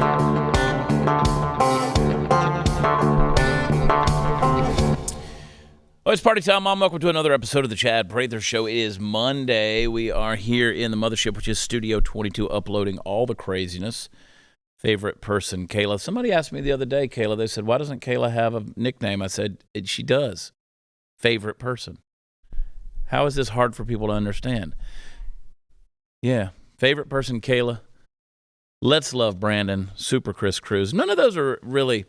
Well, it's party time, Mom. Welcome to another episode of the Chad Prather Show. It is Monday. We are here in the mothership, which is Studio 22, uploading all the craziness. Favorite person, Kayla. Somebody asked me the other day, Kayla, they said, why doesn't Kayla have a nickname? I said, she does. Favorite person. How is this hard for people to understand? Yeah. Favorite person, Kayla. Let's Love Brandon. Super Chris Cruz. None of those are really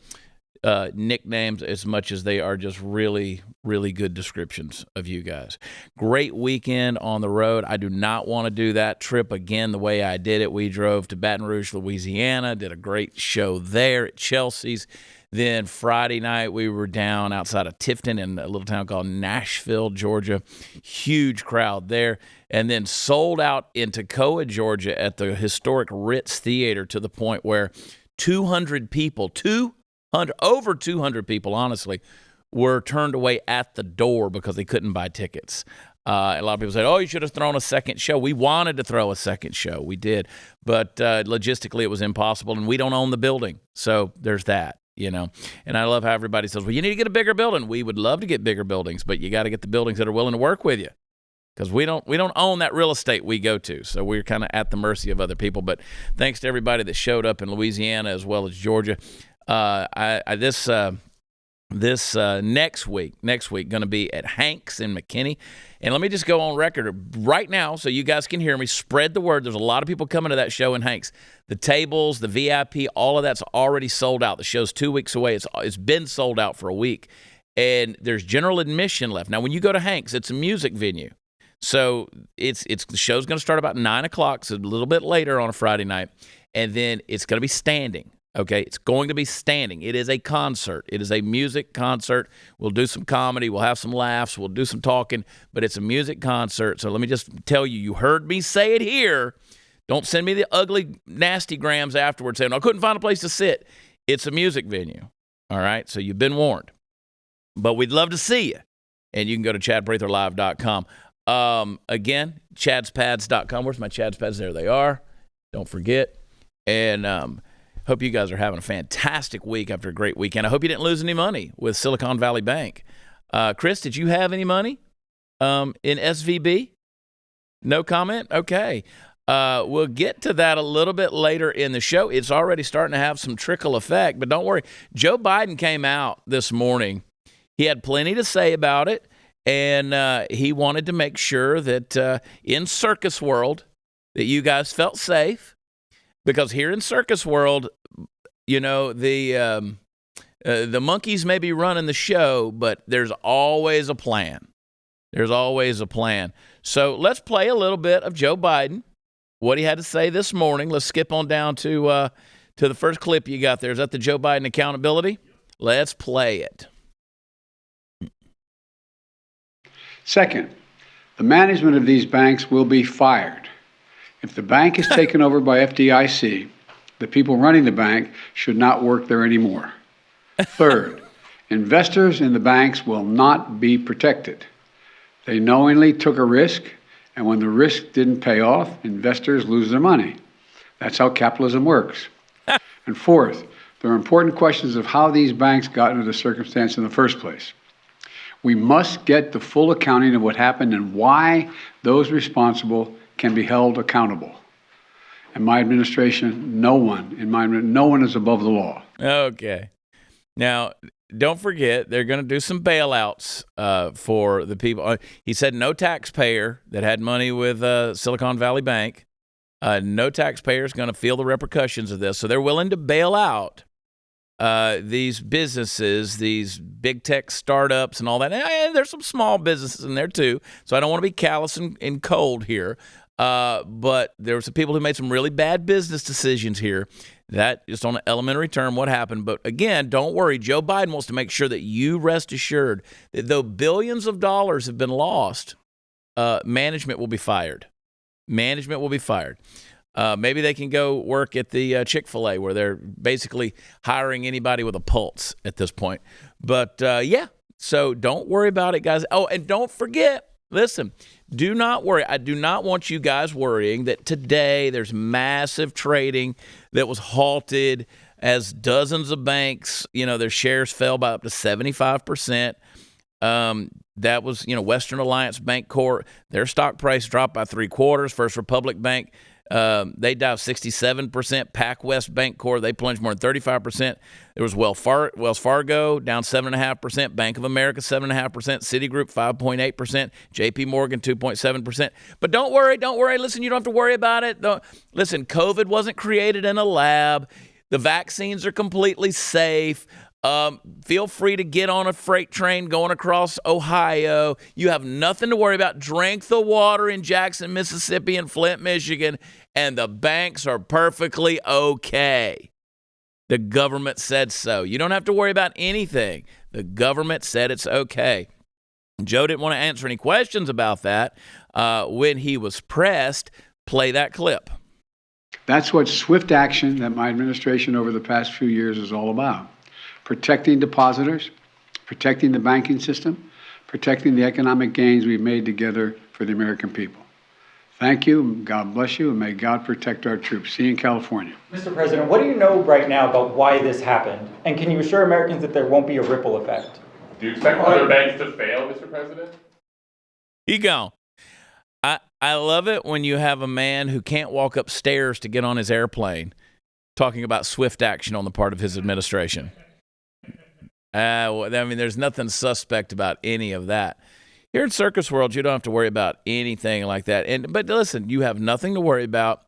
nicknames as much as they are just really, really good descriptions of you guys. Great weekend on the road. I do not want to do that trip again the way I did it. We drove to Baton Rouge, Louisiana, did a great show there at Chelsea's. Then Friday night, we were down outside of Tifton in a little town called Nashville, Georgia. Huge crowd there. And then sold out in Toccoa, Georgia at the historic Ritz Theater to the point where 200 people, over 200 people, honestly, were turned away at the door because they couldn't buy tickets. A lot of people said, you should have thrown a second show. We wanted to throw a second show. We did. But logistically, it was impossible, and we don't own the building. So there's that, you know. And I love how everybody says, well, you need to get a bigger building. We would love to get bigger buildings, but you got to get the buildings that are willing to work with you because we don't own that real estate we go to. So we're kind of at the mercy of other people. But thanks to everybody that showed up in Louisiana as well as Georgia. This next week going to be at Hanks in McKinney. And let me just go on record right now so you guys can hear me. Spread the word. There's a lot of people coming to that show in Hanks. The tables, the VIP, all of that's already sold out. The show's 2 weeks away. It's been sold out for a week. And there's general admission left. Now, when you go to Hanks, it's a music venue. So the show's going to start about 9 o'clock, so a little bit later on a Friday night. And then it's going to be standing. Okay, it's going to be standing. It is a concert. It is a music concert. We'll do some comedy. We'll have some laughs. We'll do some talking, but it's a music concert. So let me just tell you, you heard me say it here. Don't send me the ugly, nasty grams afterwards saying, I couldn't find a place to sit. It's a music venue. All right, so you've been warned. But we'd love to see you. And you can go to chadpratherlive.com. Again, chadspads.com. Where's my Chads pads? There they are. Don't forget. And hope you guys are having a fantastic week after a great weekend. I hope you didn't lose any money with Silicon Valley Bank. Chris, did you have any money in SVB? No comment? Okay. We'll get to that a little bit later in the show. It's already starting to have some trickle effect, but don't worry. Joe Biden came out this morning. He had plenty to say about it, and he wanted to make sure that in circus world that you guys felt safe. Because here in circus world, you know, the monkeys may be running the show, but there's always a plan. There's always a plan. So let's play a little bit of Joe Biden, what he had to say this morning. Let's skip on down to the first clip you got there. Is that the Joe Biden accountability? Let's play it. Second, the management of these banks will be fired. If the bank is taken over by FDIC, the people running the bank should not work there anymore. Third, investors in the banks will not be protected. They knowingly took a risk, and when the risk didn't pay off, investors lose their money. That's how capitalism works. And fourth, there are important questions of how these banks got into the circumstance in the first place. We must get the full accounting of what happened and why those responsible can be held accountable. In my administration, no one is above the law. Okay. Now, don't forget, they're going to do some bailouts for the people. He said no taxpayer that had money with Silicon Valley Bank, no taxpayer is going to feel the repercussions of this. So they're willing to bail out these businesses, these big tech startups and all that. And there's some small businesses in there too. So I don't want to be callous and cold here. But there were some people who made some really bad business decisions here. That just on an elementary term, what happened. But again, don't worry. Joe Biden wants to make sure that you rest assured that though billions of dollars have been lost, management will be fired. Management will be fired. Maybe they can go work at the Chick-fil-A where they're basically hiring anybody with a pulse at this point. But yeah, so don't worry about it, guys. Oh, and don't forget, listen, do not worry. I do not want you guys worrying that today there's massive trading. that was halted as dozens of banks, their shares fell by up to 75%. That was, Western Alliance Bancorp, their stock price dropped by 3/4. First Republic Bank, they dived 67%. PacWest Bancorp, they plunged more than 35%. There was Wells Fargo down 7.5%. Bank of America 7.5%. Citigroup 5.8%. J.P. Morgan 2.7%. But don't worry. Listen, you don't have to worry about it. Listen, COVID wasn't created in a lab. The vaccines are completely safe. Feel free to get on a freight train going across Ohio. You have nothing to worry about. Drink the water in Jackson, Mississippi, and Flint, Michigan, and the banks are perfectly okay. The government said so. You don't have to worry about anything. The government said it's okay. Joe didn't want to answer any questions about that when he was pressed. Play that clip. That's what swift action that my administration over the past few years is all about. Protecting depositors, protecting the banking system, protecting the economic gains we've made together for the American people. Thank you, God bless you, and may God protect our troops. See you in California. Mr. President, what do you know right now about why this happened? And can you assure Americans that there won't be a ripple effect? Do you expect other banks to fail, Mr. President? He gone. I love it when you have a man who can't walk upstairs to get on his airplane talking about swift action on the part of his administration. There's nothing suspect about any of that. Here in Circus World, you don't have to worry about anything like that. But listen, you have nothing to worry about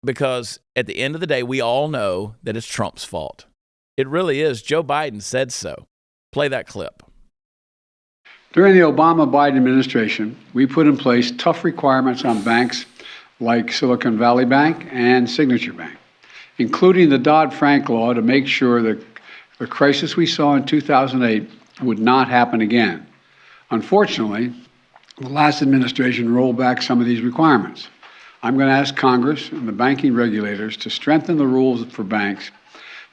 because at the end of the day, we all know that it's Trump's fault. It really is. Joe Biden said so. Play that clip. During the Obama-Biden administration, we put in place tough requirements on banks like Silicon Valley Bank and Signature Bank, including the Dodd-Frank law to make sure that the crisis we saw in 2008 would not happen again. Unfortunately, the last administration rolled back some of these requirements. I'm going to ask Congress and the banking regulators to strengthen the rules for banks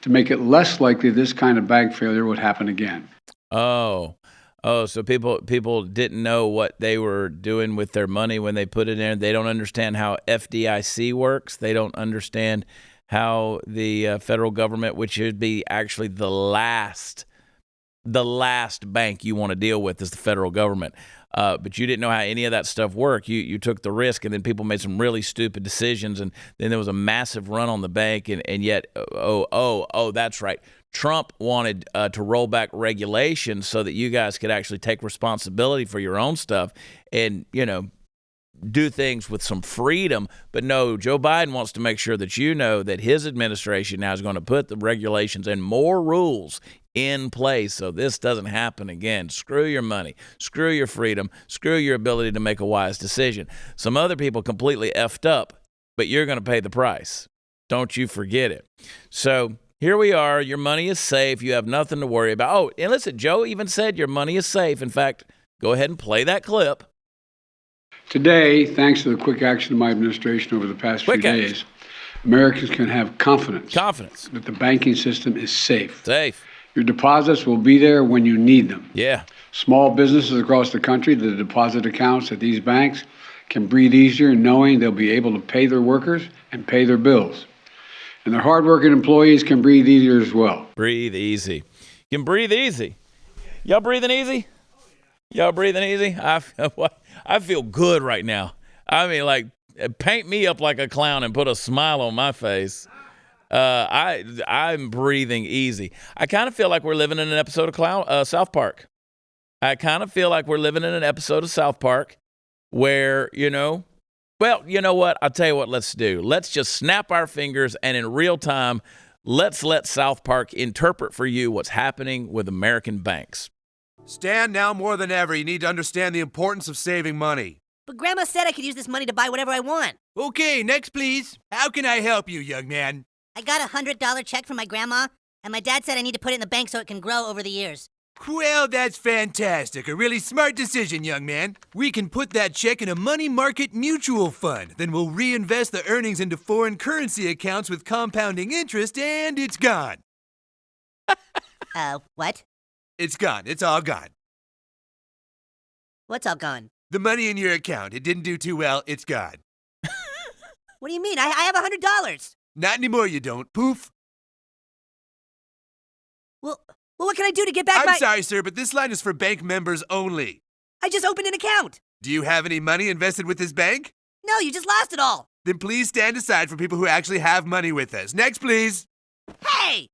to make it less likely this kind of bank failure would happen again. So people didn't know what they were doing with their money when they put it in. They don't understand how FDIC works. They don't understand how the federal government, which should be actually the last bank you want to deal with is the federal government. But you didn't know how any of that stuff worked. You took the risk, and then people made some really stupid decisions, and then there was a massive run on the bank, and yet, that's right. Trump wanted to roll back regulations so that you guys could actually take responsibility for your own stuff and, do things with some freedom. But no, Joe Biden wants to make sure that you know that his administration now is going to put the regulations and more rules in place so this doesn't happen again. Screw your money. Screw your freedom. Screw your ability to make a wise decision. Some other people completely effed up, but you're going to pay the price. Don't you forget it. So here we are. Your money is safe. You have nothing to worry about. Oh, and listen, Joe even said your money is safe. In fact, go ahead and play that clip. Today, thanks to the quick action of my administration over the past few days, Americans can have confidence that the banking system is safe. Your deposits will be there when you need them. Yeah. Small businesses across the country, the deposit accounts at these banks can breathe easier knowing they'll be able to pay their workers and pay their bills. And their hardworking employees can breathe easier as well. Breathe easy. You can breathe easy. Y'all breathing easy? Y'all breathing easy? I feel good right now. I mean, like, paint me up like a clown and put a smile on my face. I'm breathing easy. I kind of feel like we're living in an episode of South Park. I kind of feel like we're living in an episode of South Park where, well, you know what? I'll tell you what let's do. Let's just snap our fingers and in real time, let's let South Park interpret for you what's happening with American banks. Stan, now more than ever, you need to understand the importance of saving money. But Grandma said I could use this money to buy whatever I want. Okay, next please. How can I help you, young man? I got a $100 check from my grandma, and my dad said I need to put it in the bank so it can grow over the years. Well, that's fantastic. A really smart decision, young man. We can put that check in a money market mutual fund. Then we'll reinvest the earnings into foreign currency accounts with compounding interest, and it's gone. What? It's gone. It's all gone. What's all gone? The money in your account. It didn't do too well. It's gone. What do you mean? I have $100. Not anymore, you don't. Poof. Well, what can I do to get back I'm sorry, sir, but this line is for bank members only. I just opened an account. Do you have any money invested with this bank? No, you just lost it all. Then please stand aside for people who actually have money with us. Next, please. Hey!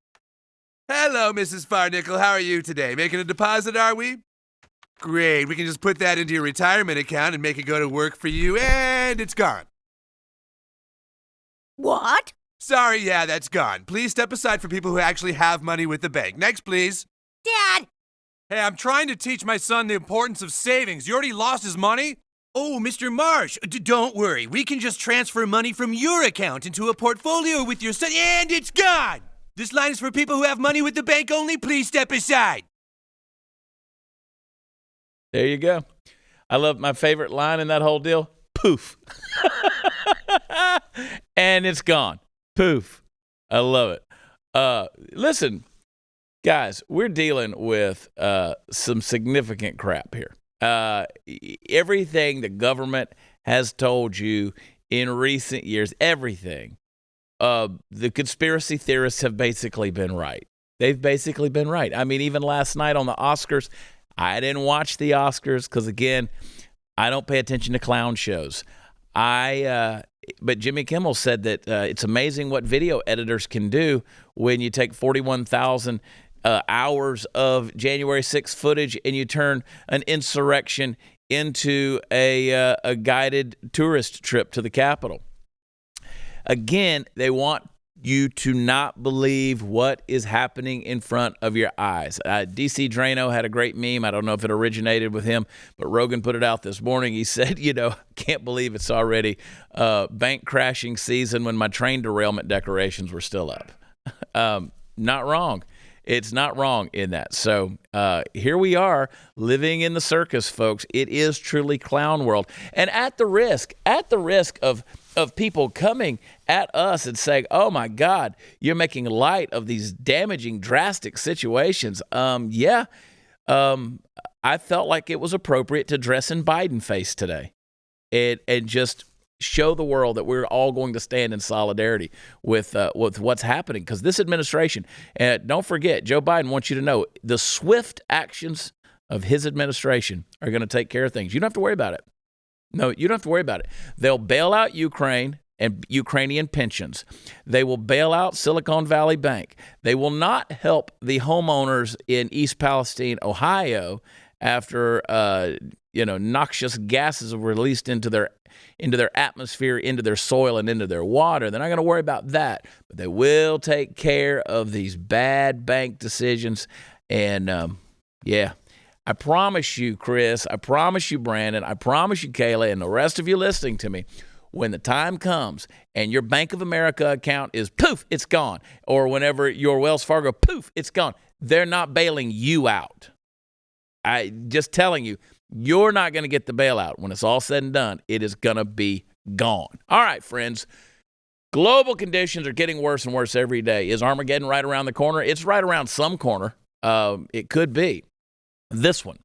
Hello, Mrs. Farnickel. How are you today? Making a deposit, are we? Great. We can just put that into your retirement account and make it go to work for you, and it's gone. What? Sorry, yeah, that's gone. Please step aside for people who actually have money with the bank. Next, please. Dad! Hey, I'm trying to teach my son the importance of savings. You already lost his money? Oh, Mr. Marsh, don't worry. We can just transfer money from your account into a portfolio with your son, and it's gone! This line is for people who have money with the bank only. Please step aside. There you go. I love my favorite line in that whole deal. Poof. And it's gone. Poof. I love it. Listen, guys, we're dealing with some significant crap here. Everything the government has told you in recent years, everything, the conspiracy theorists have basically been right. They've basically been right. I mean, even last night on the Oscars, I didn't watch the Oscars because, again, I don't pay attention to clown shows. But Jimmy Kimmel said that it's amazing what video editors can do when you take 41,000 hours of January 6th footage and you turn an insurrection into a guided tourist trip to the Capitol. Again, they want you to not believe what is happening in front of your eyes. DC Drano had a great meme. I don't know if it originated with him, but Rogan put it out this morning. He said, can't believe it's already bank crashing season when my train derailment decorations were still up. Not wrong. It's not wrong in that. So here we are living in the circus, folks. It is truly clown world. And at the risk of people coming at us and saying, oh, my God, you're making light of these damaging, drastic situations. I felt like it was appropriate to dress in Biden face today and just show the world that we're all going to stand in solidarity with what's happening. Because this administration, and don't forget, Joe Biden wants you to know the swift actions of his administration are going to take care of things. You don't have to worry about it. No, you don't have to worry about it. They'll bail out Ukraine and Ukrainian pensions. They will bail out Silicon Valley Bank. They will not help the homeowners in East Palestine, Ohio, after noxious gases are released into their atmosphere, into their soil, and into their water. They're not going to worry about that, but they will take care of these bad bank decisions. And I promise you, Chris, I promise you, Brandon, I promise you, Kayla, and the rest of you listening to me, when the time comes and your Bank of America account is poof, it's gone, or whenever your Wells Fargo, poof, it's gone, they're not bailing you out. I just telling you, you're not going to get the bailout. When it's all said and done, it is going to be gone. All right, friends. Global conditions are getting worse and worse every day. Is Armageddon right around the corner? It's right around some corner. It could be this one.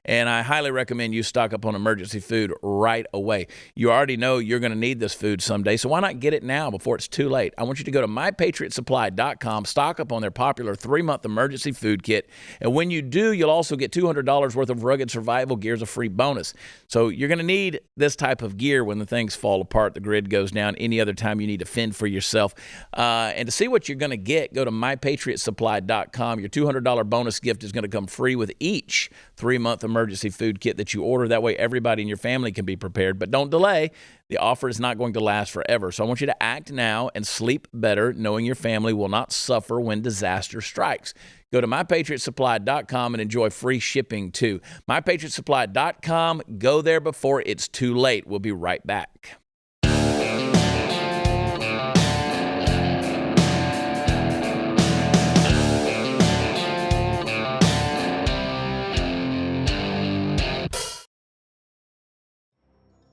And I highly recommend you stock up on emergency food right away. You already know you're going to need this food someday, so why not get it now before it's too late? I want you to go to mypatriotsupply.com, stock up on their popular 3-month emergency food kit, and when you do, you'll also get $200 worth of rugged survival gear as a free bonus. So you're going to need this type of gear when the things fall apart, the grid goes down, any other time you need to fend for yourself. And to see what you're going to get, go to mypatriotsupply.com. Your $200 bonus gift is going to come free with each 3-month emergency food kit that you order. That way everybody in your family can be prepared. But don't delay. The offer is not going to last forever. So I want you to act now and sleep better, knowing your family will not suffer when disaster strikes. Go to mypatriotsupply.com and enjoy free shipping too. mypatriotsupply.com. Go there before it's too late. We'll be right back.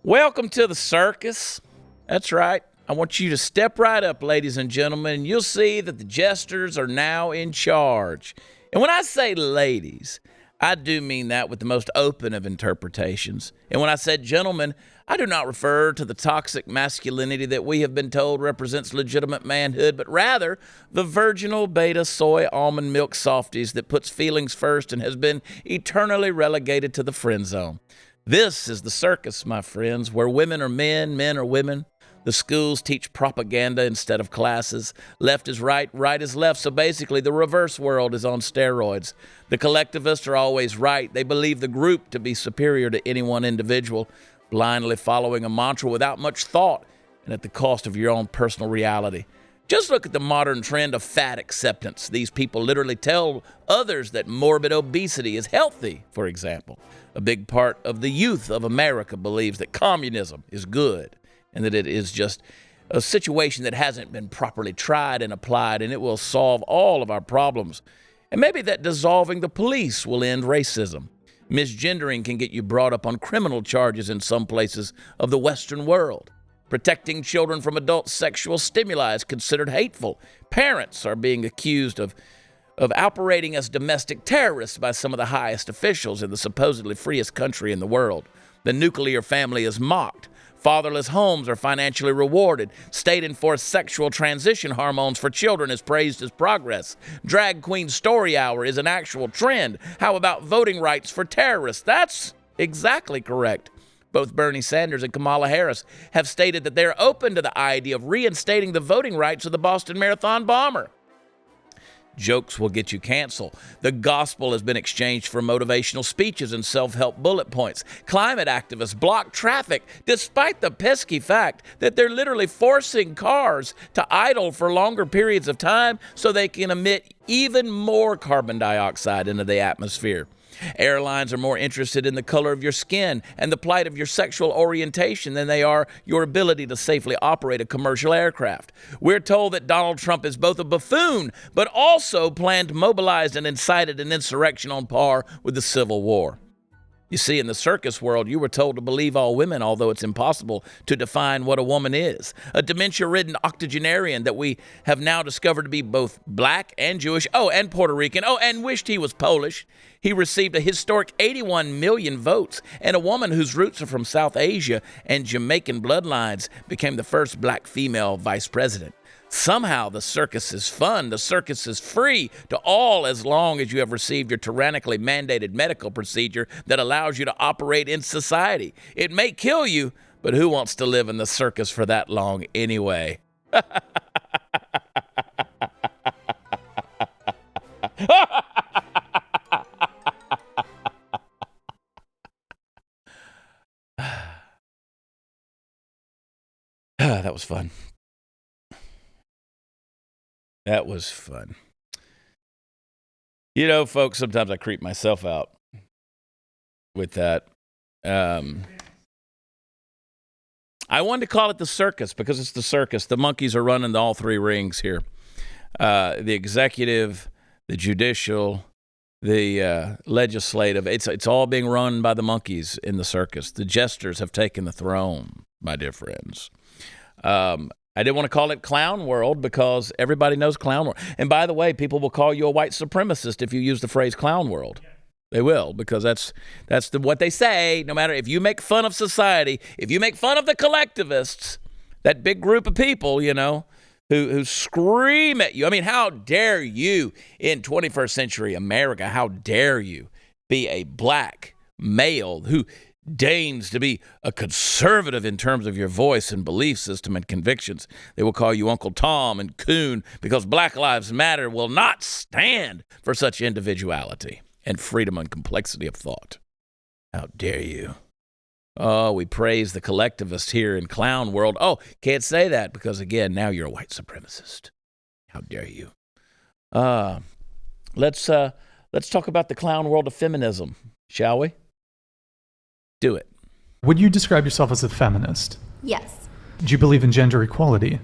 Welcome to the circus. That's right. I want you to step right up, ladies and gentlemen, and you'll see that the jesters are now in charge. And when I say ladies, I do mean that with the most open of interpretations. And when I said gentlemen, I do not refer to the toxic masculinity that we have been told represents legitimate manhood, but rather the virginal beta soy almond milk softies that puts feelings first and has been eternally relegated to the friend zone. This is the circus, my friends, where women are men, men are women. The schools teach propaganda instead of classes. Left is right, right is left. So basically, the reverse world is on steroids. The collectivists are always right. They believe the group to be superior to any one individual, blindly following a mantra without much thought and at the cost of your own personal reality. Just look at the modern trend of fat acceptance. These people literally tell others that morbid obesity is healthy, for example. A big part of the youth of America believes that communism is good, and that it is just a situation that hasn't been properly tried and applied, and it will solve all of our problems. And maybe that dissolving the police will end racism. Misgendering can get you brought up on criminal charges in some places of the Western world. Protecting children from adult sexual stimuli is considered hateful. Parents are being accused of operating as domestic terrorists by some of the highest officials in the supposedly freest country in the world. The nuclear family is mocked. Fatherless homes are financially rewarded. State-enforced sexual transition hormones for children is praised as progress. Drag queen story hour is an actual trend. How about voting rights for terrorists? That's exactly correct. Both Bernie Sanders and Kamala Harris have stated that they're open to the idea of reinstating the voting rights of the Boston Marathon bomber. Jokes will get you canceled. The gospel has been exchanged for motivational speeches and self-help bullet points. Climate activists block traffic despite the pesky fact that they're literally forcing cars to idle for longer periods of time so they can emit even more carbon dioxide into the atmosphere. Airlines are more interested in the color of your skin and the plight of your sexual orientation than they are your ability to safely operate a commercial aircraft. We're told that Donald Trump is both a buffoon, but also planned, mobilized, and incited an insurrection on par with the Civil War. You see, in the circus world, you were told to believe all women, although it's impossible to define what a woman is. A dementia-ridden octogenarian that we have now discovered to be both black and Jewish, and Puerto Rican, and wished he was Polish. He received a historic 81 million votes, and a woman whose roots are from South Asia and Jamaican bloodlines became the first black female vice president. Somehow the circus is fun, the circus is free to all as long as you have received your tyrannically mandated medical procedure that allows you to operate in society. It may kill you, but who wants to live in the circus for that long anyway? That was fun. That was fun. You know, folks, sometimes I creep myself out with that. I wanted to call it the circus because it's the circus. The monkeys are running all three rings here. The executive, the judicial, the legislative. It's all being run by the monkeys in the circus. The jesters have taken the throne, my dear friends. I didn't want to call it Clown World because everybody knows Clown World. And by the way, people will call you a white supremacist if you use the phrase Clown World. They will, because that's what they say. No matter if you make fun of society, if you make fun of the collectivists, that big group of people, you know, who scream at you. I mean, how dare you in 21st century America, how dare you be a black male who deigns to be a conservative in terms of your voice and belief system and convictions. They will call you Uncle Tom and Coon because Black Lives Matter will not stand for such individuality and freedom and complexity of thought. How dare you? Oh, we praise the collectivists here in Clown World. Oh, can't say that because, again, now you're a white supremacist. How dare you? Let's talk about the Clown World of feminism, shall we? Do it. Would you describe yourself as a feminist? Yes. Do you believe in gender equality?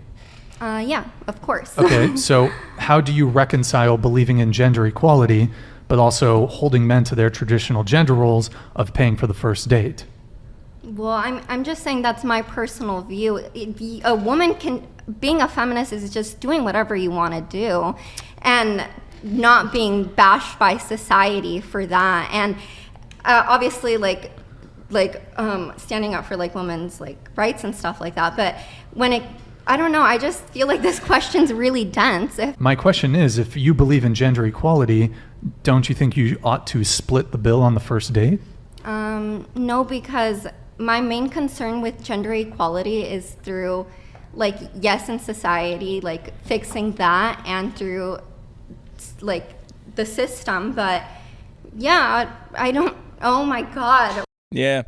Yeah, of course. Okay, so how do you reconcile believing in gender equality, but also holding men to their traditional gender roles of paying for the first date? Well, I'm just saying that's my personal view. A woman being a feminist is just doing whatever you want to do. And not being bashed by society for that. And obviously, like standing up for like women's like rights and stuff like that. But I don't know, I just feel like this question's really dense. My question is, if you believe in gender equality, don't you think you ought to split the bill on the first date? No, because my main concern with gender equality is through, like, yes, in society, like fixing that, and through like the system. But yeah, I don't, oh my God. Yeah.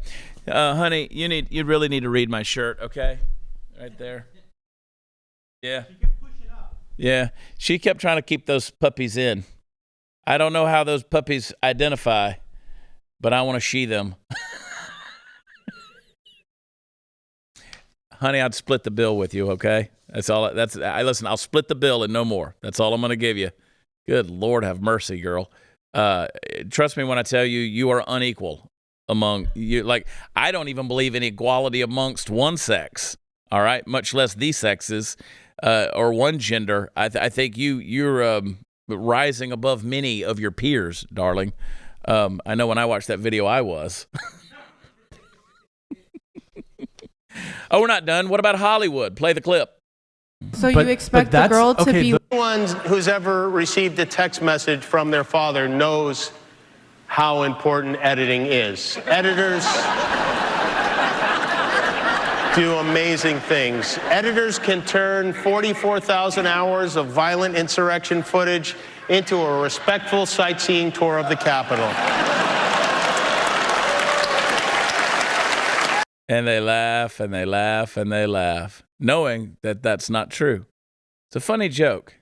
Honey, you really need to read my shirt, okay? Right there. Yeah. Yeah. She kept trying to keep those puppies in. I don't know how those puppies identify, but I want to she them. Honey, I'd split the bill with you, okay? That's all. Listen, I'll split the bill and no more. That's all I'm going to give you. Good Lord, have mercy, girl. Trust me when I tell you, you are unequal among you. Like, I don't even believe in equality amongst one sex, all right? Much less the sexes or one gender. I think you're rising above many of your peers, darling. I know when I watched that video, I was. Oh, we're not done. What about Hollywood? Play the clip. So you expect the girl to be... Anyone who's ever received a text message from their father knows how important editing is. Editors do amazing things. Editors can turn 44,000 hours of violent insurrection footage into a respectful sightseeing tour of the Capitol. And they laugh, and they laugh, and they laugh, knowing that that's not true. It's a funny joke.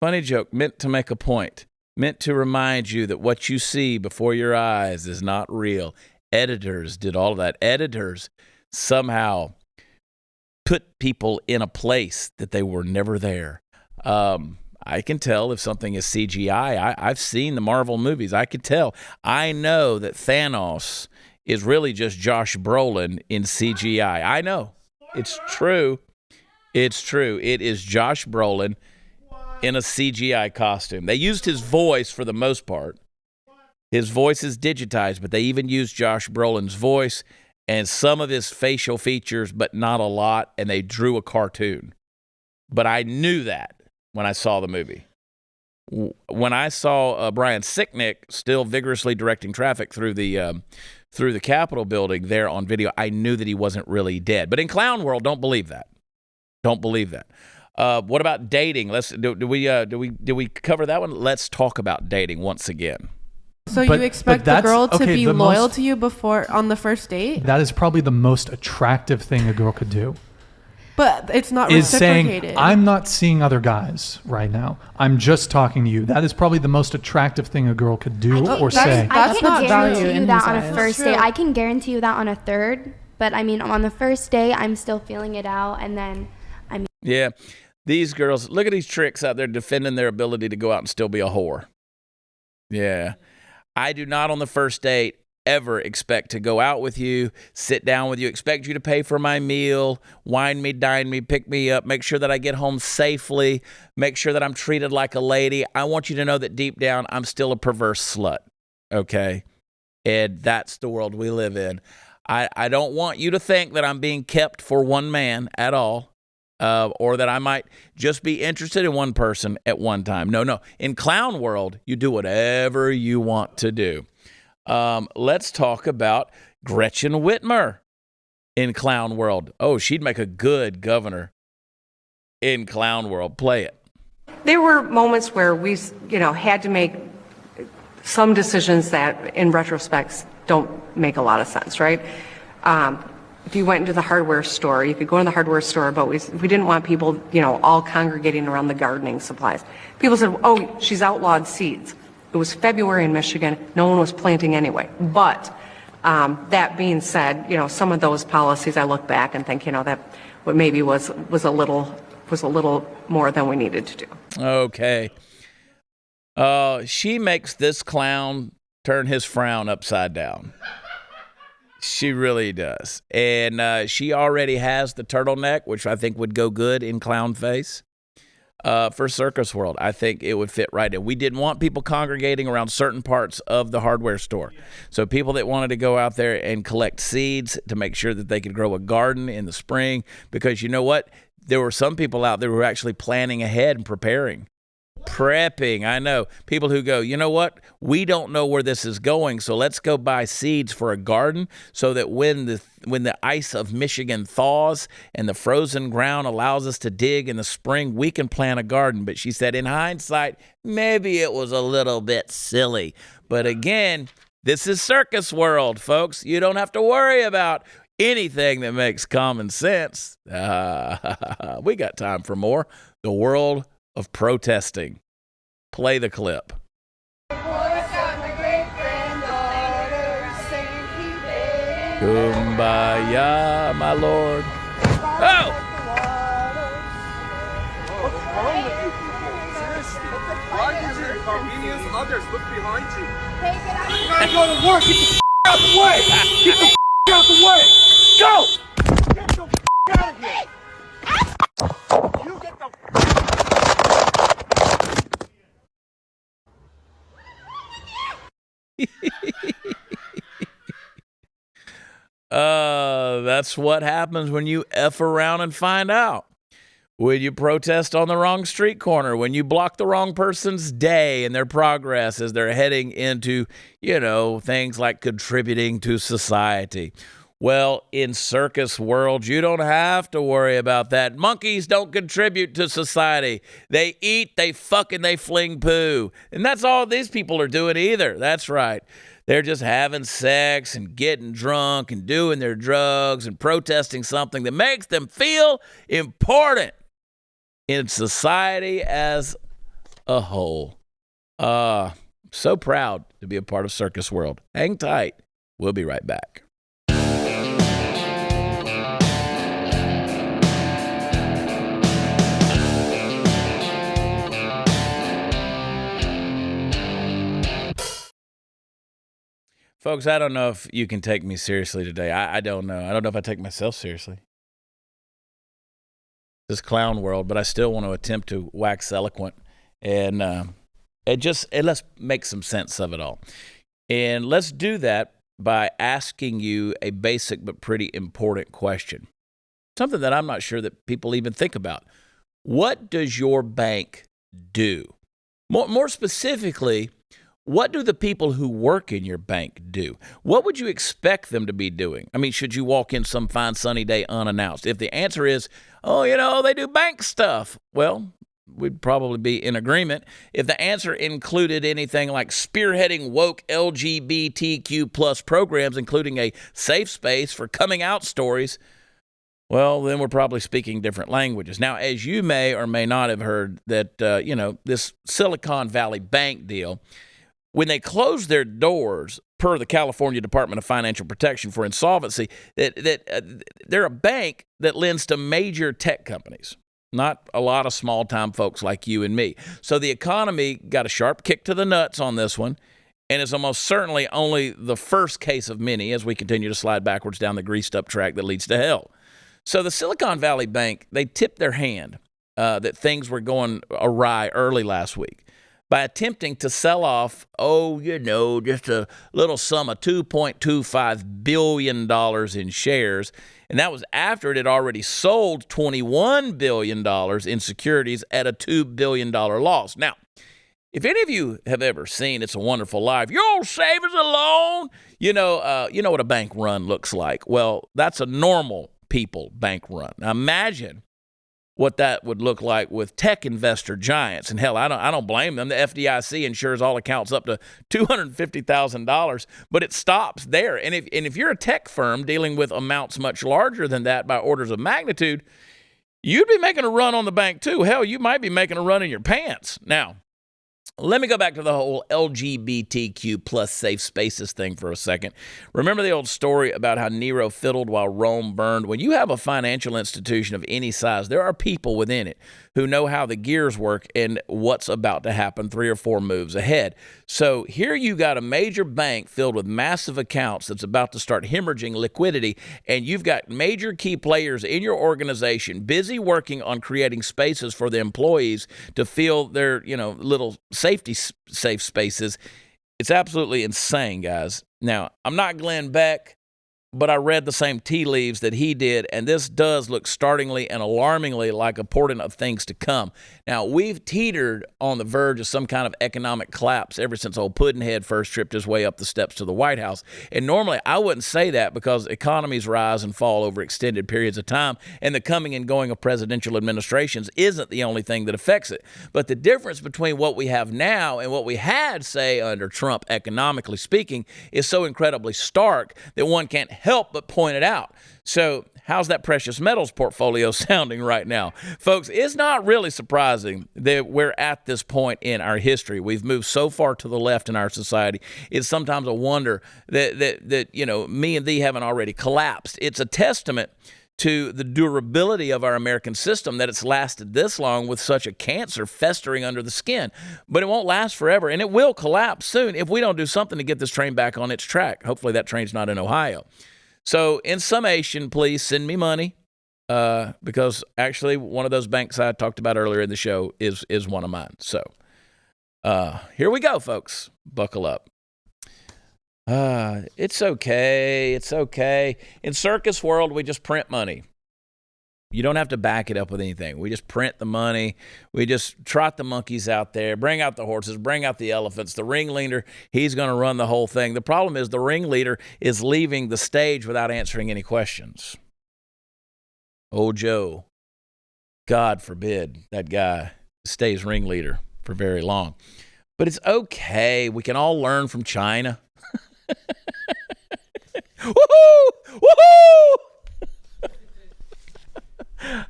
Funny joke meant to make a point, meant to remind you that what you see before your eyes is not real. Editors did all of that. Editors somehow put people in a place that they were never there. I can tell if something is CGI. I've seen the Marvel movies. I can tell. I know that Thanos is really just Josh Brolin in CGI. I know. It's true. It's true. It is Josh Brolin in a CGI costume. They used his voice for the most part. His voice is digitized, but they even used Josh Brolin's voice and some of his facial features, but not a lot, and they drew a cartoon. But I knew that when I saw the movie. When I saw Brian Sicknick still vigorously directing traffic through the Capitol building there on video, I knew that he wasn't really dead. But in clown world, don't believe that. Don't believe that. What about dating? Did we cover that one? Let's talk about dating once again. So you expect the girl to be loyal to you before on the first date? That is probably the most attractive thing a girl could do. But it's not is reciprocated. Saying, I'm not seeing other guys right now. I'm just talking to you. That is probably the most attractive thing a girl could do or say. I can guarantee you that on a first date. I can guarantee you that on a third. But I mean, on the first day, I'm still feeling it out. And then, Yeah. These girls, look at these tricks out there defending their ability to go out and still be a whore. Yeah. I do not on the first date ever expect to go out with you, sit down with you, expect you to pay for my meal, wine me, dine me, pick me up, make sure that I get home safely, make sure that I'm treated like a lady. I want you to know that deep down, I'm still a perverse slut, okay? And that's the world we live in. I don't want you to think that I'm being kept for one man at all, or that I might just be interested in one person at one time. No. In clown world, you do whatever you want to do. Let's talk about Gretchen Whitmer in clown world. Oh, she'd make a good governor in clown world. Play it. There were moments where we, had to make some decisions that in retrospect don't make a lot of sense, right? If you went into the hardware store, you could go in the hardware store, but we didn't want people, all congregating around the gardening supplies. People said, oh, she's outlawed seeds. It was February in Michigan. No one was planting anyway. But that being said, some of those policies, I look back and think, that what maybe was a little more than we needed to do. Okay. She makes this clown turn his frown upside down. She really does. And she already has the turtleneck, which I think would go good in clown face. for Circus World. I think it would fit right in. We didn't want people congregating around certain parts of the hardware store. So people that wanted to go out there and collect seeds to make sure that they could grow a garden in the spring, because you know what? There were some people out there who were actually planning ahead and preparing. Prepping, I know. People who go, you know what? We don't know where this is going, so let's go buy seeds for a garden so that when the ice of Michigan thaws and the frozen ground allows us to dig in the spring, we can plant a garden. But she said, in hindsight, maybe it was a little bit silly. But again, this is Circus World, folks. You don't have to worry about anything that makes common sense. We got time for more. The world of protesting. Play the clip. Kumbaya, my lord. Oh! What's wrong with you people? Seriously. Why did you inconvenience others? Look behind you. Hey, get out of here. You gotta go to work. Get the out the way. Get the out the way. Go! Get the out of here. You get the That's what happens when you F around and find out. When you protest on the wrong street corner, when you block the wrong person's day and their progress as they're heading into, things like contributing to society. Well, in Circus World, you don't have to worry about that. Monkeys don't contribute to society. They eat, they fuck, and they fling poo. And that's all these people are doing either. That's right. They're just having sex and getting drunk and doing their drugs and protesting something that makes them feel important in society as a whole. So proud to be a part of Circus World. Hang tight. We'll be right back. Folks, I don't know if you can take me seriously today. I don't know. I don't know if I take myself seriously. This clown world, but I still want to attempt to wax eloquent and let's make some sense of it all. And let's do that by asking you a basic but pretty important question. Something that I'm not sure that people even think about. What does your bank do? More specifically, what do the people who work in your bank do? What would you expect them to be doing? I mean, should you walk in some fine sunny day unannounced? If the answer is, they do bank stuff, well, we'd probably be in agreement. If the answer included anything like spearheading woke LGBTQ plus programs, including a safe space for coming out stories, well, then we're probably speaking different languages. Now, as you may or may not have heard that, this Silicon Valley bank deal, when they closed their doors, per the California Department of Financial Protection for insolvency, they're a bank that lends to major tech companies, not a lot of small-time folks like you and me. So the economy got a sharp kick to the nuts on this one, and it's almost certainly only the first case of many as we continue to slide backwards down the greased-up track that leads to hell. So the Silicon Valley Bank, they tipped their hand that things were going awry early last week by attempting to sell off, just a little sum of $2.25 billion in shares. And that was after it had already sold $21 billion in securities at a $2 billion loss. Now, if any of you have ever seen It's a Wonderful Life, your savings alone, you know what a bank run looks like. Well, that's a normal people bank run. Now imagine what that would look like with tech investor giants. And hell, I don't blame them. The FDIC insures all accounts up to $250,000, but it stops there. And if you're a tech firm dealing with amounts much larger than that by orders of magnitude, you'd be making a run on the bank too. Hell, you might be making a run in your pants. Now, let me go back to the whole LGBTQ plus safe spaces thing for a second. Remember the old story about how Nero fiddled while Rome burned? When you have a financial institution of any size, there are people within it who know how the gears work and what's about to happen 3 or 4 moves ahead. So here you got a major bank filled with massive accounts that's about to start hemorrhaging liquidity, and you've got major key players in your organization busy working on creating spaces for the employees to feel their, little safety safe spaces. It's absolutely insane, guys. Now, I'm not Glenn Beck, but I read the same tea leaves that he did, and this does look startlingly and alarmingly like a portent of things to come. Now, we've teetered on the verge of some kind of economic collapse ever since old Puddinhead first tripped his way up the steps to the White House. And normally I wouldn't say that because economies rise and fall over extended periods of time, and the coming and going of presidential administrations isn't the only thing that affects it. But the difference between what we have now and what we had, say, under Trump, economically speaking, is so incredibly stark that one can't help but point it out. So how's that precious metals portfolio sounding right now? Folks, it's not really surprising that we're at this point in our history. We've moved so far to the left in our society. It's sometimes a wonder that me and thee haven't already collapsed. It's a testament to the durability of our American system that it's lasted this long with such a cancer festering under the skin. But it won't last forever, and it will collapse soon if we don't do something to get this train back on its track. Hopefully that train's not in Ohio. So in summation, please send me money because actually one of those banks I talked about earlier in the show is one of mine. So here we go, folks. Buckle up. It's okay. It's okay. In circus world, we just print money. You don't have to back it up with anything. We just print the money. We just trot the monkeys out there, bring out the horses, bring out the elephants. The ringleader, he's going to run the whole thing. The problem is the ringleader is leaving the stage without answering any questions. Oh, Joe, God forbid that guy stays ringleader for very long. But it's okay. We can all learn from China. Woohoo! Woohoo!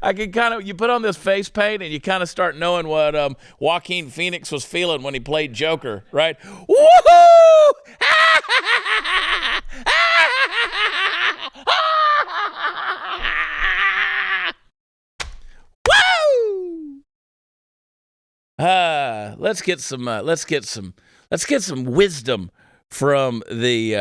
I can you put on this face paint and you kind of start knowing what Joaquin Phoenix was feeling when he played Joker, right? Woohoo! Woo! Let's get some wisdom from the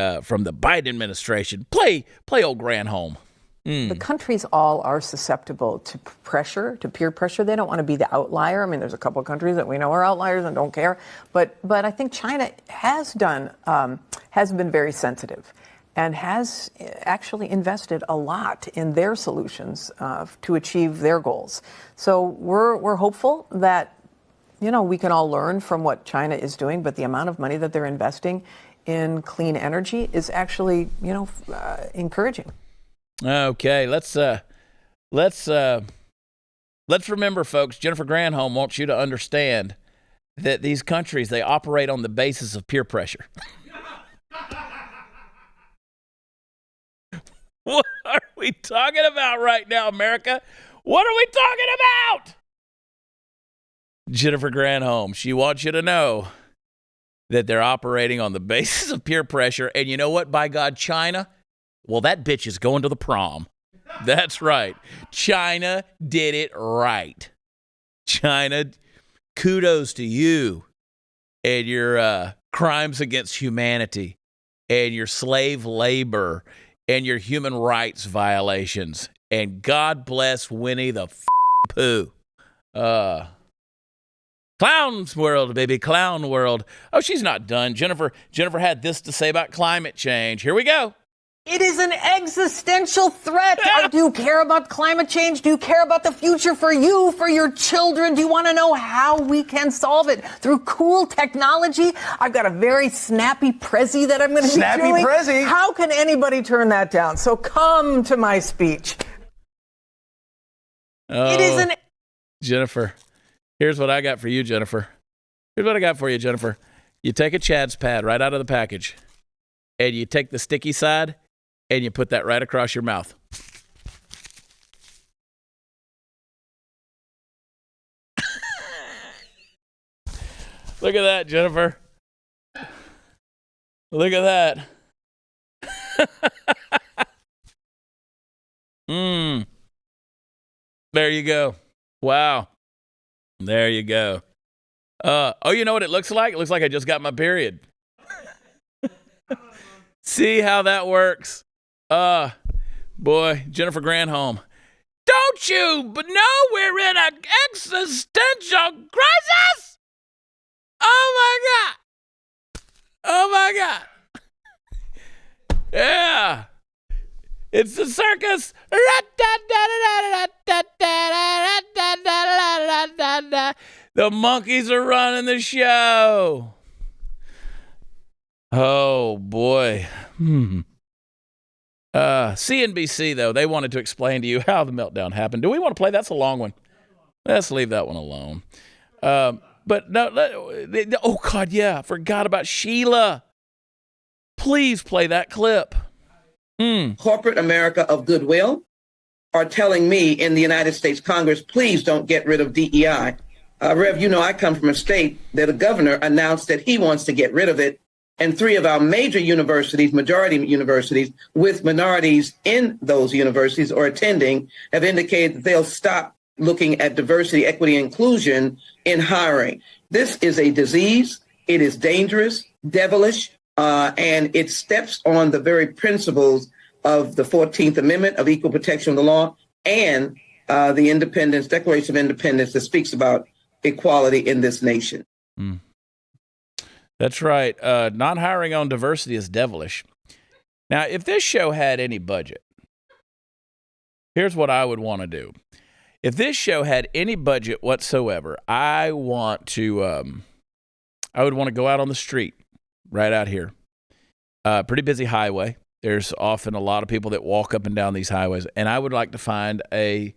Biden administration. Play old Granholm. The countries all are susceptible to pressure, to peer pressure. They don't want to be the outlier. I mean, there's a couple of countries that we know are outliers and don't care. But I think China has been very sensitive and has actually invested a lot in their solutions to achieve their goals. So we're hopeful that, we can all learn from what China is doing, but the amount of money that they're investing in clean energy is actually, encouraging. Okay, let's remember, folks, Jennifer Granholm wants you to understand that these countries, they operate on the basis of peer pressure. What are we talking about right now, America? What are we talking about? Jennifer Granholm, she wants you to know that they're operating on the basis of peer pressure. And you know what? By God, China, well, that bitch is going to the prom. That's right. China did it right. China, kudos to you and your crimes against humanity and your slave labor and your human rights violations. And God bless Winnie the Pooh. Clown's world, baby, clown world. Oh, she's not done. Jennifer had this to say about climate change. Here we go. It is an existential threat. Do you care about climate change? Do you care about the future for you, for your children? Do you want to know how we can solve it? Through cool technology? I've got a very snappy Prezi that I'm going to be doing. Snappy Prezi? How can anybody turn that down? So come to my speech. Oh, it is an... Jennifer, here's what I got for you, Jennifer. Here's what I got for you, Jennifer. You take a Chad's pad right out of the package, and you take the sticky side, and you put that right across your mouth. Look at that, Jennifer. Look at that. There you go. Wow. There you go. Oh, you know what it looks like? It looks like I just got my period. See how that works? Boy, Jennifer Granholm. Don't you but know we're in an existential crisis? Oh, my God. Oh, my God. Yeah. It's the circus. The monkeys are running the show. Oh, boy. CNBC, though, they wanted to explain to you how the meltdown happened. Do we want to play? That's a long one. Let's leave that one alone. But no, oh, God, yeah, I forgot about Sheila. Please play that clip. Corporate America of goodwill are telling me in the United States Congress, please don't get rid of DEI. Rev, you know I come from a state that the governor announced that he wants to get rid of it. And 3 of our major universities, majority universities, with minorities in those universities or attending, have indicated that they'll stop looking at diversity, equity, and inclusion in hiring. This is a disease. It is dangerous, devilish, and it steps on the very principles of the 14th Amendment of equal protection of the law and the Declaration of Independence that speaks about equality in this nation. That's right. Not hiring on diversity is devilish. Now, if this show had any budget, here's what I would want to do. If this show had any budget whatsoever, I would want to go out on the street right out here. Pretty busy highway. There's often a lot of people that walk up and down these highways, and I would like to find a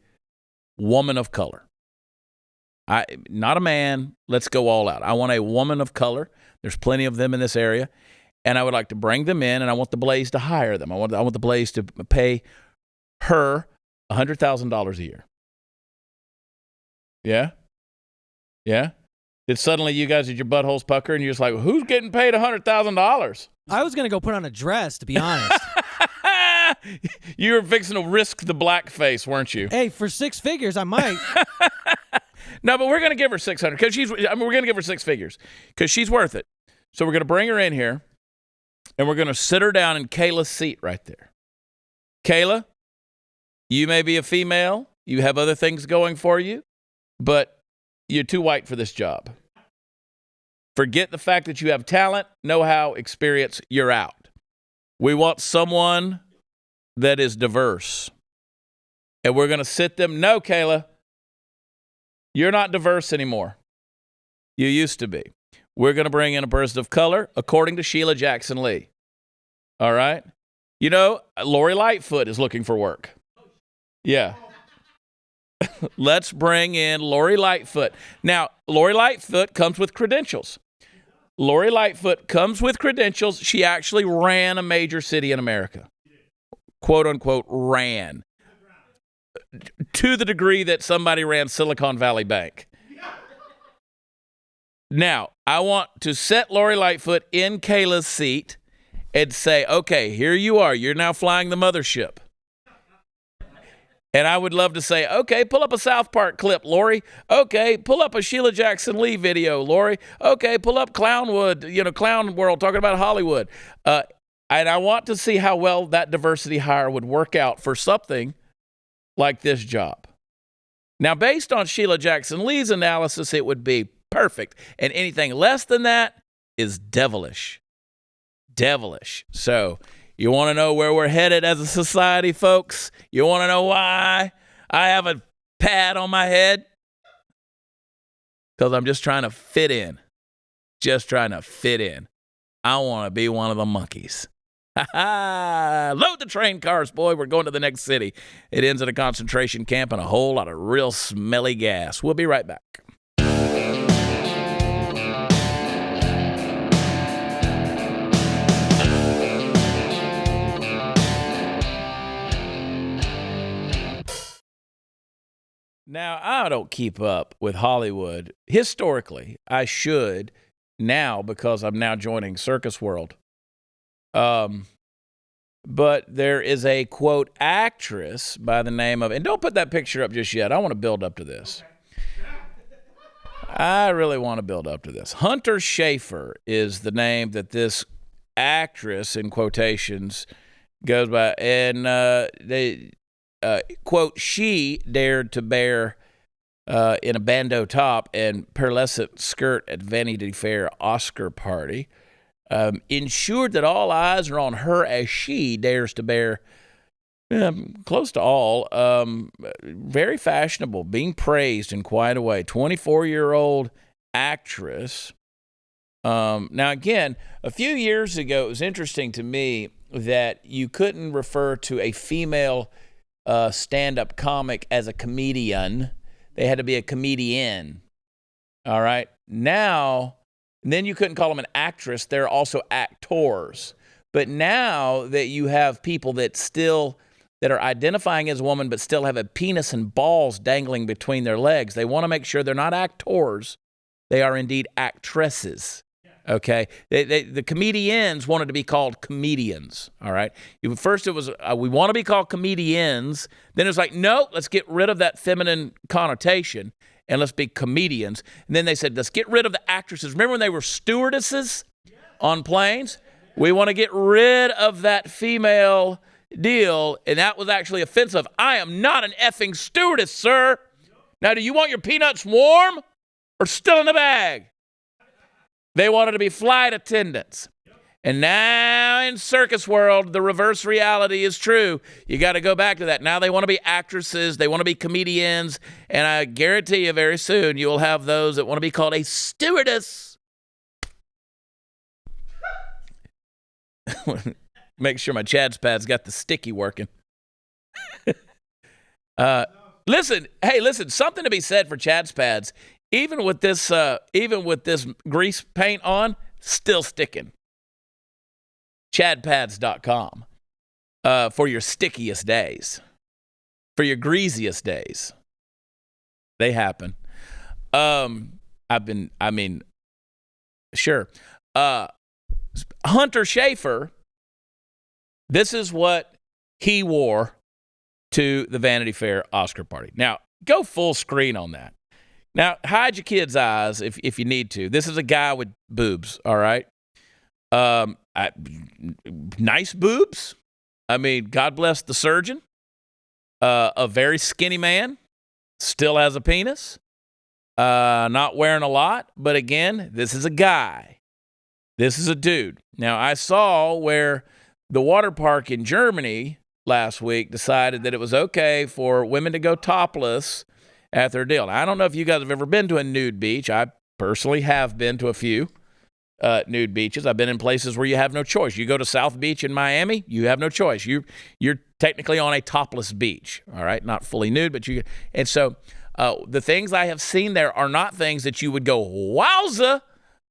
woman of color. Not a man. Let's go all out. I want a woman of color. There's plenty of them in this area, and I would like to bring them in, and I want the Blaze to hire them. I want the Blaze to pay her $100,000 a year. Yeah? Yeah? Did suddenly you guys, did your buttholes pucker, and you're just like, who's getting paid $100,000? I was going to go put on a dress, to be honest. You were fixing to risk the blackface, weren't you? Hey, for 6 figures, I might. No, but we're going to give her $600 because we're going to give her 6 figures because she's worth it. So we're going to bring her in here, and we're going to sit her down in Kayla's seat right there. Kayla, you may be a female. You have other things going for you, but you're too white for this job. Forget the fact that you have talent, know-how, experience. You're out. We want someone that is diverse. And we're going to sit them. No, Kayla, you're not diverse anymore. You used to be. We're going to bring in a person of color, according to Sheila Jackson Lee. All right? You know, Lori Lightfoot is looking for work. Yeah. Let's bring in Lori Lightfoot. Now, Lori Lightfoot comes with credentials. Lori Lightfoot comes with credentials. She actually ran a major city in America. Quote, unquote, ran. To the degree that somebody ran Silicon Valley Bank. Now, I want to set Lori Lightfoot in Kayla's seat and say, okay, here you are. You're now flying the mothership. And I would love to say, okay, pull up a South Park clip, Lori. Okay, pull up a Sheila Jackson Lee video, Lori. Okay, pull up Clown World talking about Hollywood. And I want to see how well that diversity hire would work out for something like this job. Now, based on Sheila Jackson Lee's analysis, it would be perfect. And anything less than that is devilish. Devilish. So, you want to know where we're headed as a society, folks? You want to know why I have a pad on my head? Because I'm just trying to fit in. Just trying to fit in. I want to be one of the monkeys. Load the train cars, boy. We're going to the next city. It ends at a concentration camp and a whole lot of real smelly gas. We'll be right back. Now, I don't keep up with Hollywood. Historically, I should, now because I'm now joining Circus World. But there is a, quote, actress by the name of, and don't put that picture up just yet. I want to build up to this. I really want to build up to this. Hunter Schafer is the name that this actress, in quotations, goes by. And they, quote, she dared to bear in a bandeau top and pearlescent skirt at Vanity Fair Oscar party. Ensured that all eyes are on her as she dares to bear close to all. Very fashionable, being praised in quite a way. 24-year-old actress. Now, again, a few years ago, it was interesting to me that you couldn't refer to a female stand-up comic as a comedian. They had to be a comedian. All right? Now, then you couldn't call them an actress. They're also actors. But now that you have people that are identifying as a woman but still have a penis and balls dangling between their legs, they want to make sure they're not actors. They are indeed actresses. Okay? The comedians wanted to be called comedians. All right? First it was, we want to be called comedians. Then it was like, no, let's get rid of that feminine connotation. And let's be comedians. And then they said, let's get rid of the actresses. Remember when they were stewardesses on planes? We want to get rid of that female deal. And that was actually offensive. I am not an effing stewardess, sir. Now, do you want your peanuts warm or still in the bag? They wanted to be flight attendants. And now in Circus World, the reverse reality is true. You got to go back to that. Now they want to be actresses. They want to be comedians. And I guarantee you very soon you will have those that want to be called a stewardess. Make sure my Chad's pad's got the sticky working. Listen, something to be said for Chad's pads. Even with this grease paint on, still sticking. ChadPads.com for your stickiest days, for your greasiest days. They happen. Sure. Hunter Schafer, this is what he wore to the Vanity Fair Oscar party. Now, go full screen on that. Now, hide your kids' eyes if you need to. This is a guy with boobs, all right? Nice boobs. I mean, God bless the surgeon. A very skinny man, still has a penis. Not wearing a lot, but again, this is a guy. This is a dude. Now, I saw where the water park in Germany last week decided that it was okay for women to go topless at their deal. Now, I don't know if you guys have ever been to a nude beach. I personally have been to a few nude beaches. I've been in places where you have no choice. You go to South Beach in Miami, you have no choice. You're technically on a topless beach, all right? Not fully nude, but you. And so the things I have seen there are not things that you would go, wowza,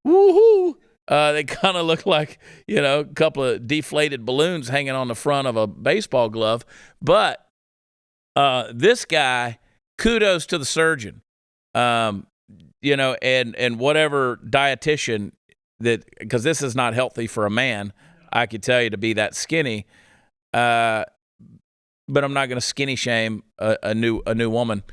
woohoo. They kind of look like, a couple of deflated balloons hanging on the front of a baseball glove. But this guy, kudos to the surgeon, and whatever dietitian that, because this is not healthy for a man, I could tell you, to be that skinny. But I'm not going to skinny shame a new woman.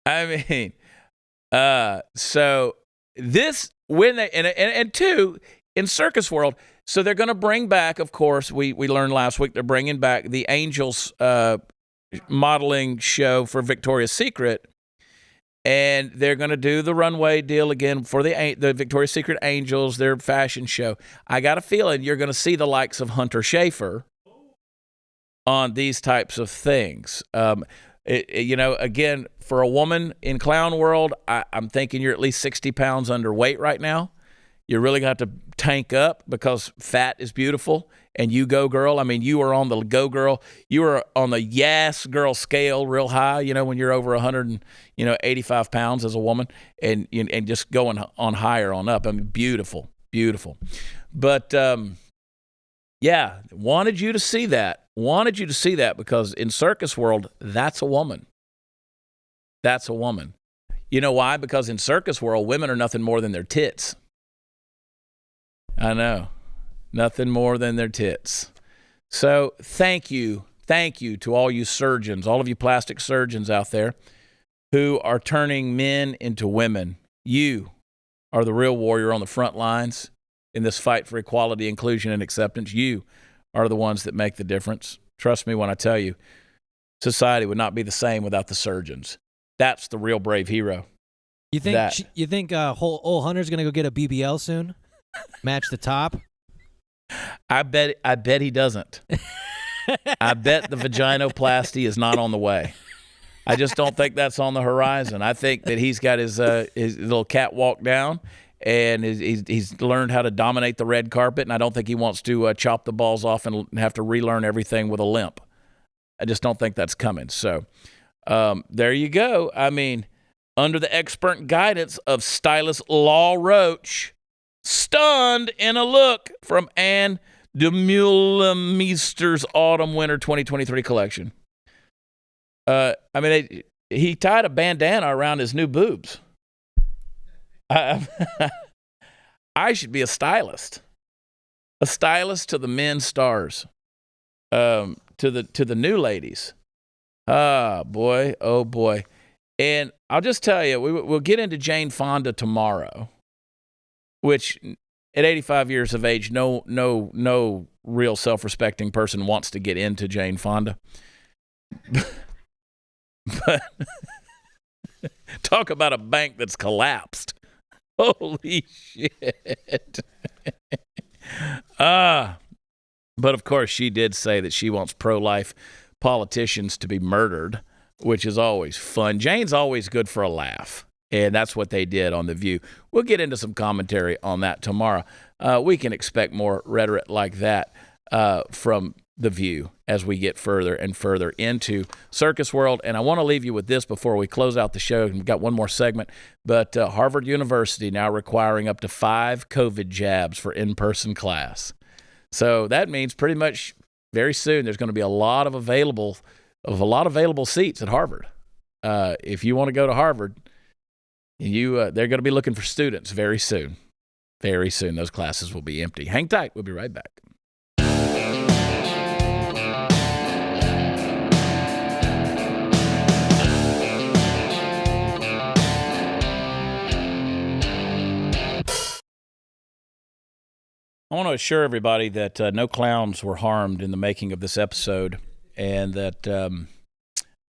I mean, so this, when they, and two, in Circus World, so they're going to bring back, of course, we learned last week, they're bringing back the Angels modeling show for Victoria's Secret, and they're going to do the runway deal again for the Victoria's Secret Angels, their fashion show. I got a feeling you're going to see the likes of Hunter Schafer on these types of things. Again, for a woman in clown world, I'm thinking you're at least 60 pounds underweight right now. You're really going to have to tank up because fat is beautiful. And you go girl. I mean, you are on the go girl. You are on the yes girl scale real high, when you're over 185 pounds as a woman and just going on higher on up. I mean, beautiful, beautiful. But, wanted you to see that. wanted you to see that because in circus world, that's a woman. That's a woman. You know why? Because in circus world, women are nothing more than their tits. I know. Nothing more than their tits. So thank you to all you surgeons, all of you plastic surgeons out there who are turning men into women. You are the real warrior on the front lines in this fight for equality, inclusion, and acceptance. You are the ones that make the difference. Trust me when I tell you, society would not be the same without the surgeons. That's the real brave hero. You think old Hunter's gonna go get a BBL soon? Match the top? I bet he doesn't. I bet the vaginoplasty is not on the way. I just don't think that's on the horizon. I think that he's got his little catwalk down, and he's learned how to dominate the red carpet, and I don't think he wants to chop the balls off and have to relearn everything with a limp. I just don't think that's coming. So there you go. I mean, under the expert guidance of stylist Law Roach, stunned in a look from Anne de Meulemeester's Autumn-Winter 2023 collection. He tied a bandana around his new boobs. I should be a stylist to the men's stars, to the new ladies. Oh boy. And I'll just tell you, we'll get into Jane Fonda tomorrow, which at 85 years of age, no real self-respecting person wants to get into Jane Fonda. But talk about a bank that's collapsed. Holy shit. But of course, she did say that she wants pro-life politicians to be murdered, which is always fun. Jane's always good for a laugh, and that's what they did on The View. We'll get into some commentary on that tomorrow. We can expect more rhetoric like that from The View as we get further and further into circus world. And I want to leave you with this before we close out the show. We've got one more segment, but Harvard University now requiring up to 5 COVID jabs for in-person class. So that means pretty much very soon there's going to be a lot of available seats at Harvard. If you want to go to Harvard, they're going to be looking for students very soon. Very soon, those classes will be empty. Hang tight. We'll be right back. I want to assure everybody that no clowns were harmed in the making of this episode, and that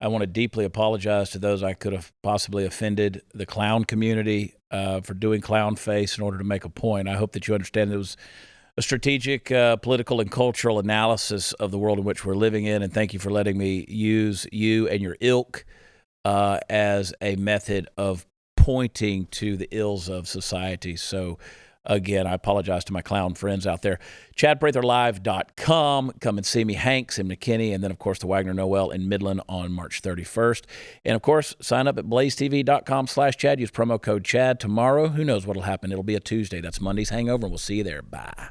I want to deeply apologize to those I could have possibly offended, the clown community, for doing clown face in order to make a point. I hope that you understand it was a strategic, political, and cultural analysis of the world in which we're living in, and thank you for letting me use you and your ilk as a method of pointing to the ills of society. So, again, I apologize to my clown friends out there. ChadPratherLive.com. Come and see me, Hanks in McKinney, and then, of course, the Wagner Noel in Midland on March 31st. And, of course, sign up at blazetv.com/Chad. Use promo code Chad. Tomorrow, who knows what will happen. It'll be a Tuesday. That's Monday's Hangover. We'll see you there. Bye.